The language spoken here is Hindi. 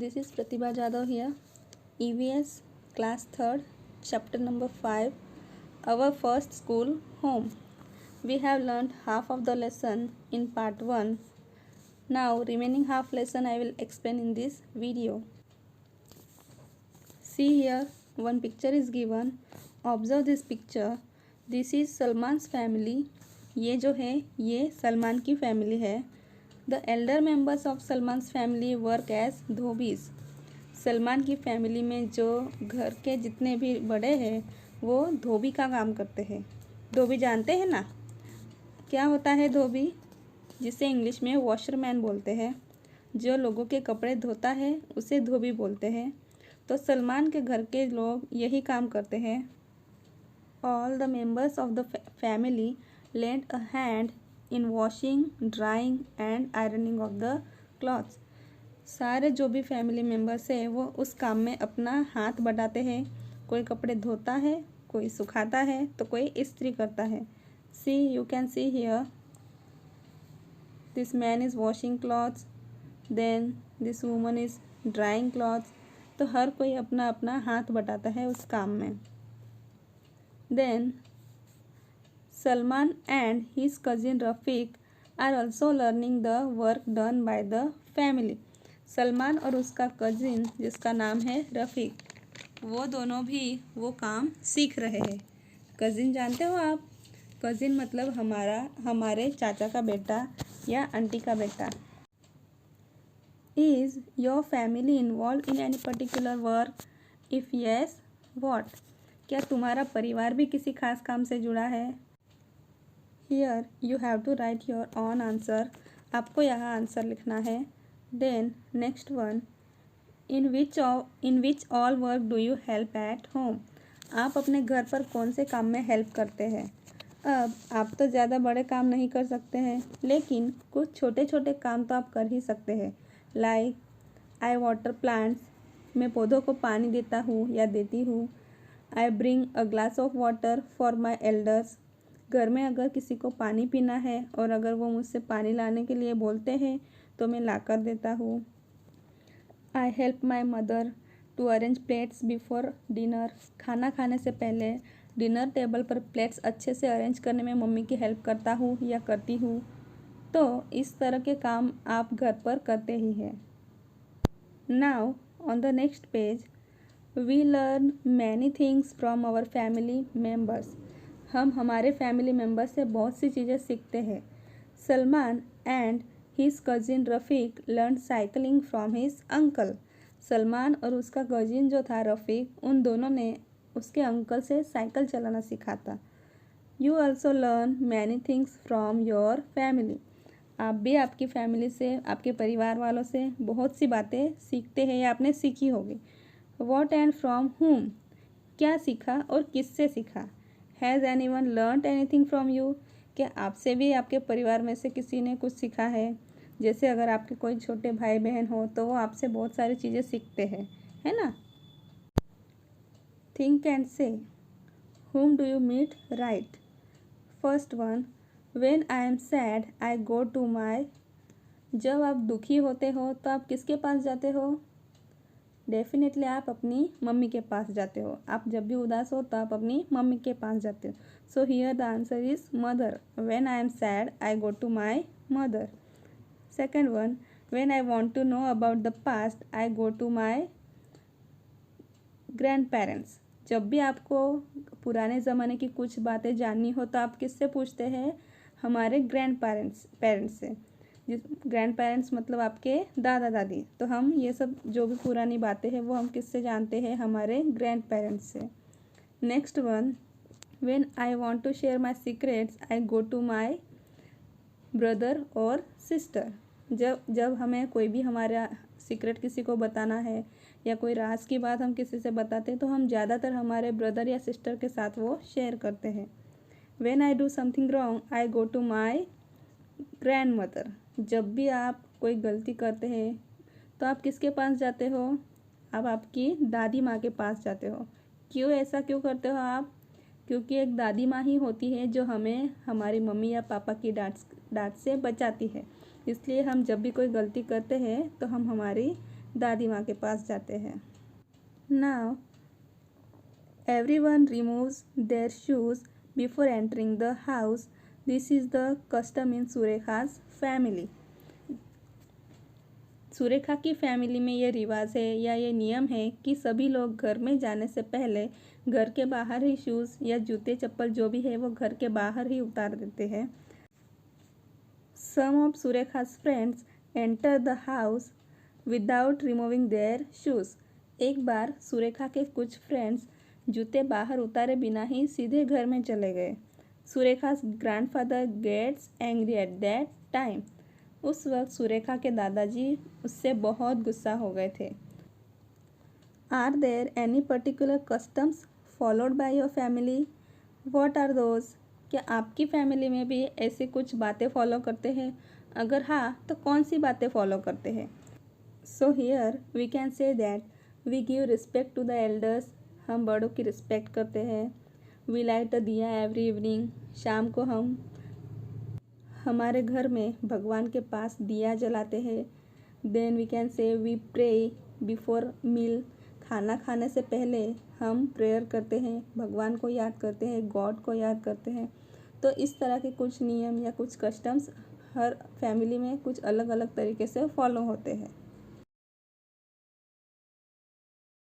This is Pratibha Jadhav here. EVS class 3rd, chapter number 5. Our first school home. We have learned half of the lesson in part 1. Now remaining half lesson I will explain in this video. See here, one picture is given. Observe this picture. This is Salman's family. ये जो है ये सलमान की फैमिली है. The elder members of Salman's family work as dhobis. Salman की फैमिली में जो घर के जितने भी बड़े हैं वो धोबी का काम करते हैं. धोबी जानते हैं ना क्या होता है धोबी, जिसे इंग्लिश में वॉशरमैन बोलते हैं. जो लोगों के कपड़े धोता है उसे धोबी बोलते हैं. तो सलमान के घर के लोग यही काम करते हैं. All the members of the family lent a hand in washing, drying and ironing of the clothes. सारे जो भी फैमिली मेम्बर्स हैं वो उस काम में अपना हाथ बटाते हैं. कोई कपड़े धोता है, कोई सुखाता है, तो कोई इस्त्री करता है. See you can see here this man is washing clothes, then this woman is drying clothes. तो हर कोई अपना अपना हाथ बटाता है उस काम में. Then Salman and his cousin Rafiq are also learning the work done by the family. Salman और उसका कजिन जिसका नाम है रफ़ीक, वो दोनों भी वो काम सीख रहे हैं. कजिन जानते हो आप? कजिन मतलब हमारे चाचा का बेटा या आंटी का बेटा. Is your family involved in any particular work? If yes, what? क्या तुम्हारा परिवार भी किसी खास काम से जुड़ा है? Here you have to write your own answer. आपको यहाँ आंसर लिखना है. Then next one, in which all work do you help at home? आप अपने घर पर कौन से काम में हेल्प करते हैं? अब आप तो ज़्यादा बड़े काम नहीं कर सकते हैं, लेकिन कुछ छोटे छोटे काम तो आप कर ही सकते हैं. लाइक आई वाटर प्लांट्स, मैं पौधों को पानी देता हूँ या देती हूँ. I bring a glass of water for my elders, घर में अगर किसी को पानी पीना है और अगर वो मुझसे पानी लाने के लिए बोलते हैं तो मैं ला कर देता हूँ. I help my mother to arrange plates before dinner, खाना खाने से पहले डिनर टेबल पर प्लेट्स अच्छे से अरेंज करने में मम्मी की हेल्प करता हूँ या करती हूँ. तो इस तरह के काम आप घर पर करते ही हैं. Now on the next page we learn many things from our family members. हम हमारे फैमिली मेम्बर से बहुत सी चीज़ें सीखते हैं. Salman and his cousin Rafiq learn cycling from his uncle. Salman और उसका कजिन जो था रफ़ीक, उन दोनों ने उसके अंकल से साइकिल चलाना सीखा था. You also learn many things from your family. आप भी आपकी फैमिली से, आपके परिवार वालों से बहुत सी बातें सीखते हैं या आपने सीखी होगी. What and from whom? क्या सीखा और किससे सीखा. Has anyone learned anything from you? क्या आपसे भी आपके परिवार में से किसी ने कुछ सीखा है? जैसे अगर आपके कोई छोटे भाई बहन हो तो वो आपसे बहुत सारी चीज़ें सीखते हैं, है ना. Think and say. whom do you meet? Right. First one, when I am sad I go to my. जब आप दुखी होते हो तो आप किसके पास जाते हो? डेफिनेटली आप अपनी मम्मी के पास जाते हो. आप जब भी उदास हो तो आप अपनी मम्मी के पास जाते हो. So here the answer is mother. When I am sad I go to my mother. Second one, when I want to know about the past I go to my grandparents. जब भी आपको पुराने ज़माने की कुछ बातें जाननी हो तो आप किससे पूछते हैं? हमारे ग्रैंड पेरेंट्स से. जिस ग्रैंड पेरेंट्स मतलब आपके दादा दादी. तो हम ये सब जो भी पुरानी बातें हैं वो हम किससे जानते हैं? हमारे ग्रैंड पेरेंट्स से. Next one, when I want to share my secrets I go to my brother और सिस्टर. जब हमें कोई भी हमारा सीक्रेट किसी को बताना है या कोई राज की बात हम किसी से बताते हैं तो हम ज़्यादातर हमारे ब्रदर या सिस्टर के साथ वो शेयर करते हैं. When I do something wrong I go to my grandmother. जब भी आप कोई गलती करते हैं तो आप किसके पास जाते हो? आप आपकी दादी माँ के पास जाते हो. क्यों ऐसा क्यों करते हो आप? क्योंकि एक दादी माँ ही होती है जो हमें हमारी मम्मी या पापा की डांट से बचाती है. इसलिए हम जब भी कोई गलती करते हैं तो हम हमारी दादी माँ के पास जाते हैं। Now everyone removes their shoes before entering the house. This is the custom in सुरेखा's family. Surekha की फैमिली में ये रिवाज है या ये नियम है कि सभी लोग घर में जाने से पहले घर के बाहर ही शूज़ या जूते चप्पल जो भी है वो घर के बाहर ही उतार देते हैं। Some of Surekha's friends enter the house without removing their shoes. एक बार सुरेखा के कुछ फ्रेंड्स जूते बाहर उतारे बिना ही सीधे घर में चले गए। सुरेखा's grandfather gets angry at that time. उस वक्त सुरेखा के दादाजी उससे बहुत गुस्सा हो गए थे। Are there any particular customs followed by your family? What are those? क्या आपकी फैमिली में भी ऐसी कुछ बातें फॉलो करते हैं? अगर हाँ तो कौन सी बातें फॉलो करते हैं? So here we can say that we give respect to the elders. हम बड़ों की रिस्पेक्ट करते हैं। We light a दिया every evening. शाम को हम हमारे घर में भगवान के पास दिया जलाते हैं। Then we can say we pray before meal. खाना खाने से पहले हम प्रेयर करते हैं, भगवान को याद करते हैं, गॉड को याद करते हैं। तो इस तरह के कुछ नियम या कुछ कस्टम्स हर फैमिली में कुछ अलग अलग तरीके से फॉलो होते हैं।